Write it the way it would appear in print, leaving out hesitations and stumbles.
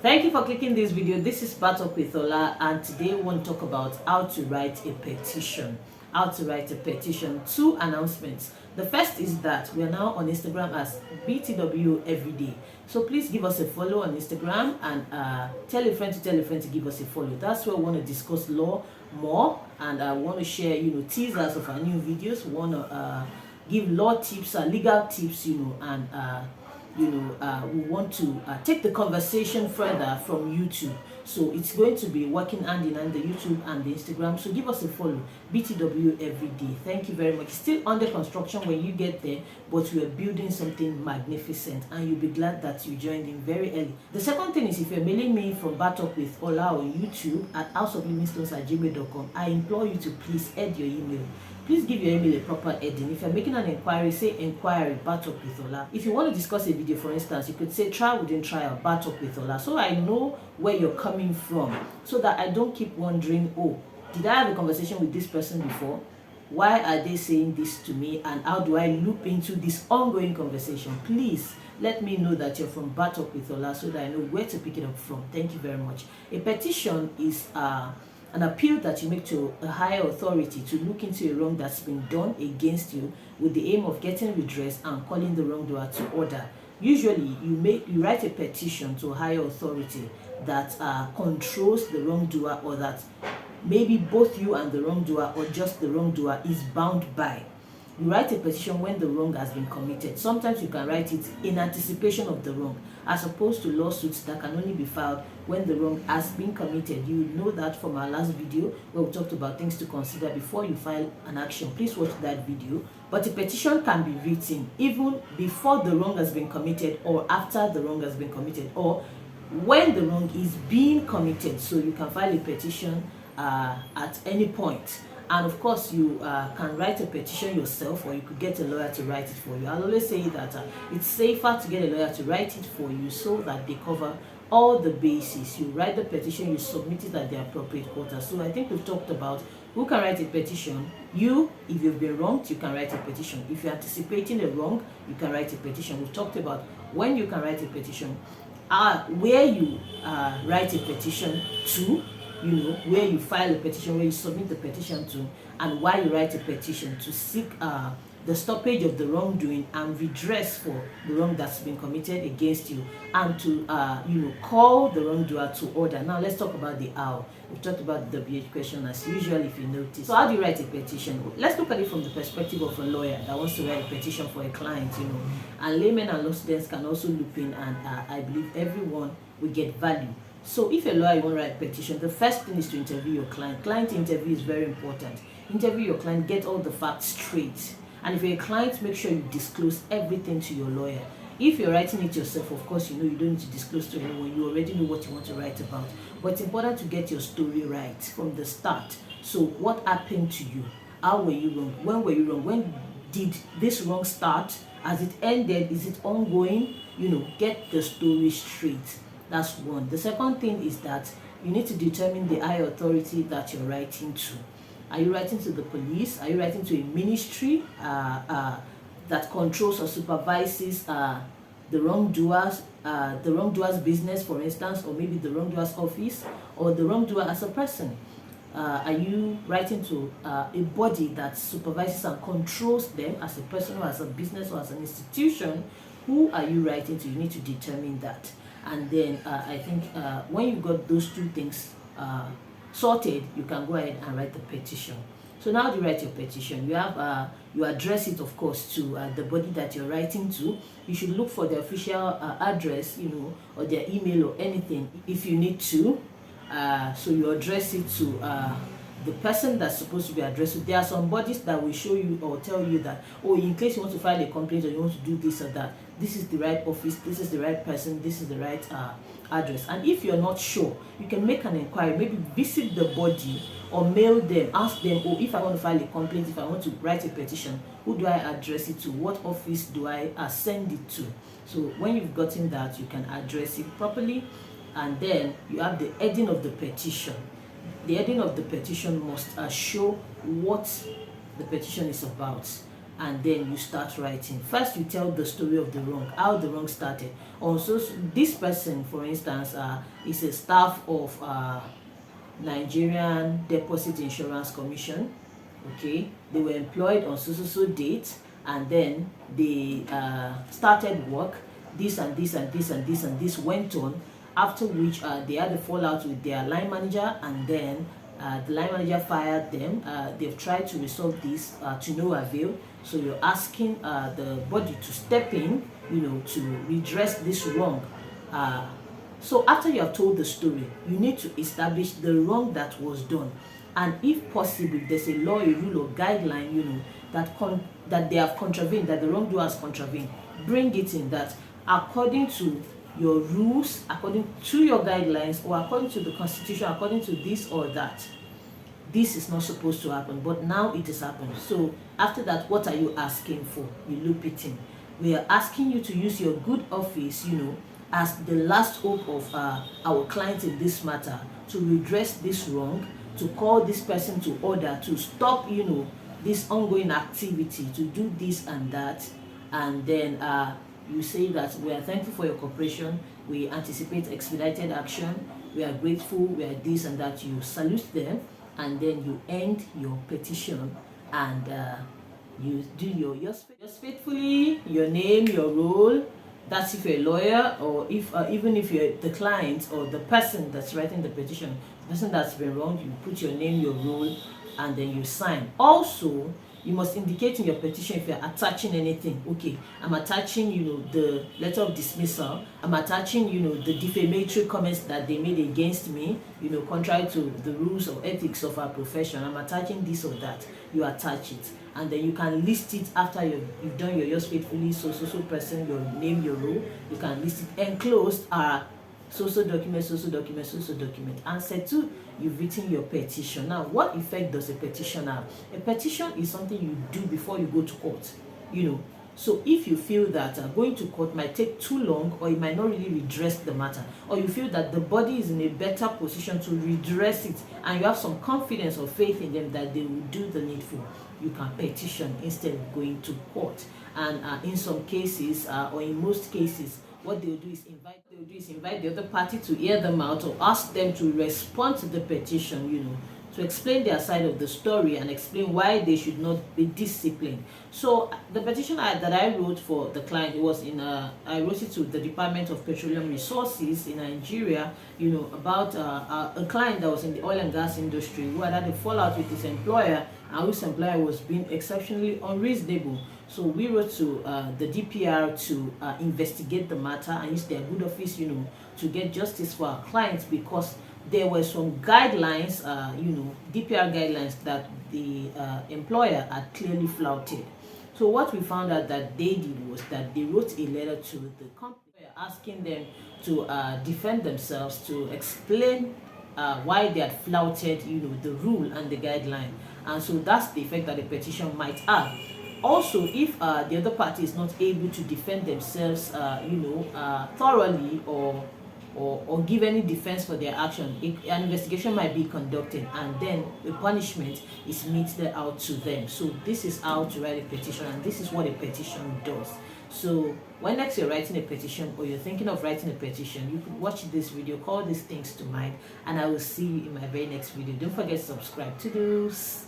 Thank you for clicking this video. This is Battle with Ola, and today we want to talk about how to write a petition. How to write a petition. Two announcements. The first is that we are now on Instagram as BTW Everyday. So please give us a follow on Instagram and tell a friend to give us a follow. That's where we want to discuss law more, and I want to share, teasers of our new videos. We want to give law tips, legal tips, and we want to take the conversation further from YouTube. So it's going to be working hand in hand, the YouTube and the Instagram. So give us a follow, BTW Everyday. Thank you very much. Still under construction when you get there, but we are building something magnificent, and you'll be glad that you joined in very early. The second thing is, if you're mailing me from Battle with Ola on YouTube at houseoflivingstones@gmail.com, I implore you to please add your email. Please give your email a proper heading. If you're making an inquiry, say inquiry Battle with Ola. If you want to discuss a video, for instance, you could say trial within trial Battle with Ola, so I know where you're coming from, so that I don't keep wondering, oh, did I have a conversation with this person before? Why are they saying this to me, and how do I loop into this ongoing conversation? Please let me know that you're from Battle with Ola, so that I know where to pick it up from. Thank you very much. A petition is an appeal that you make to a higher authority to look into a wrong that's been done against you, with the aim of getting redress and calling the wrongdoer to order. Usually you write a petition to a higher authority that controls the wrongdoer, or that maybe both you and the wrongdoer, or just the wrongdoer, is bound by. You write a petition when the wrong has been committed. Sometimes you can write it in anticipation of the wrong, as opposed to lawsuits that can only be filed when the wrong has been committed. You know that from our last video where we talked about things to consider before you file an action. Please watch that video. But a petition can be written even before the wrong has been committed, or after the wrong has been committed, or when the wrong is being committed. So you can file a petition at any point. And of course, you can write a petition yourself, or you could get a lawyer to write it for you. I'll always say that it's safer to get a lawyer to write it for you, so that they cover all the bases. You write the petition, you submit it at the appropriate quarter. So I think we've talked about who can write a petition. You, if you've been wronged, you can write a petition. If you're anticipating a wrong, you can write a petition. We've talked about when you can write a petition, where you write a petition to, where you file a petition, where you submit the petition to, and why you write a petition: to seek the stoppage of the wrongdoing and redress for the wrong that's been committed against you, and to call the wrongdoer to order. Now let's talk about the how. We've talked about the WH question as usual, if you notice. So how do you write a petition? Let's look at it from the perspective of a lawyer that wants to write a petition for a client, and laymen and law students can also loop in, and I believe everyone will get value. So if a lawyer, you want to write a petition, the first thing is to interview your client. Client interview is very important. Interview your client, get all the facts straight. And if you're a client, make sure you disclose everything to your lawyer. If you're writing it yourself, of course, you don't need to disclose to anyone. You already know what you want to write about. But it's important to get your story right from the start. So what happened to you? How were you wrong? When were you wrong? When did this wrong start? Has it ended? Is it ongoing? Get the story straight. That's one. The second thing is that you need to determine the higher authority that you're writing to. Are you writing to the police? Are you writing to a ministry that controls or supervises the wrongdoer's business, for instance, or maybe the wrongdoer's office, or the wrongdoer as a person? Are you writing to a body that supervises and controls them as a person, or as a business, or as an institution? Who are you writing to? You need to determine that. And then I think when you've got those two things sorted, you can go ahead and write the petition. So now you write your petition. You address it, of course, to the body that you're writing to. You should look for the official address, or their email or anything if you need to. So you address it to the person that's supposed to be addressed to. There are some bodies that will show you or tell you that, oh, in case you want to file a complaint, or you want to do this or that, this is the right office, this is the right person, this is the right address. And if you're not sure, you can make an inquiry, maybe visit the body or mail them, ask them, oh, if I want to file a complaint, if I want to write a petition, who do I address it to? What office do I send it to? So when you've gotten that, you can address it properly, and then you have the heading of the petition. The heading of the petition must show what the petition is about. and then you start writing. First, you tell the story of the wrong, how the wrong started. Also, this person, for instance, is a staff of Nigerian Deposit Insurance Commission. Okay, they were employed on so date, and then they started work. This and this and this and this and this went on, after which they had a fallout with their line manager, and then the line manager fired them. They've tried to resolve this to no avail. So you're asking the body to step in, to redress this wrong. So after you have told the story, you need to establish the wrong that was done, and if possible, there's a law, a rule, or guideline, that they have contravened, that the wrongdoer has contravened. Bring it in that according to your rules, according to your guidelines, or according to the constitution, according to this or that, this is not supposed to happen, but now it has happened. So after that, what are you asking for? You loop it in. We are asking you to use your good office, as the last hope of our clients in this matter, to redress this wrong, to call this person to order, to stop, this ongoing activity, to do this and that. And then you say that we are thankful for your cooperation, we anticipate expedited action, we are grateful, we are this and that. You salute them, and then you end your petition, and you do yours faithfully, your name, your role. That's if you're a lawyer, or if even if you're the client or the person that's writing the petition, the person that's been wronged, you put your name, your role, and then you sign. Also, you must indicate in your petition if you're attaching anything. Okay, I'm attaching, the letter of dismissal. I'm attaching, the defamatory comments that they made against me, contrary to the rules of ethics of our profession. I'm attaching this or that. You attach it, and then you can list it after you've done your yours faithfully, so person, your name, your role. You can list it. Enclosed are so document. Answer 2, you've written your petition. Now, what effect does a petition have? A petition is something you do before you go to court. So if you feel that going to court might take too long, or it might not really redress the matter, or you feel that the body is in a better position to redress it, and you have some confidence or faith in them that they will do the needful, you can petition instead of going to court. And in some cases, or in most cases, what they'll do is invite the other party to hear them out, or ask them to respond to the petition, to explain their side of the story and explain why they should not be disciplined. So the petition that I wrote for the client, it was I wrote it to the Department of Petroleum Resources in Nigeria, about a client that was in the oil and gas industry, who had a fallout with his employer, and whose employer was being exceptionally unreasonable. So we wrote to the DPR to investigate the matter and use their good office, to get justice for our clients, because there were some guidelines, DPR guidelines, that the employer had clearly flouted. So what we found out that they did was that they wrote a letter to the company asking them to defend themselves, to explain why they had flouted, the rule and the guideline. And so that's the effect that the petition might have. Also, if the other party is not able to defend themselves, thoroughly, or give any defense for their action, an investigation might be conducted, and then a punishment is meted out to them. So this is how to write a petition, and this is what a petition does. So when next you're writing a petition, or you're thinking of writing a petition, you could watch this video, call these things to mind, and I will see you in my very next video. Don't forget to subscribe to those.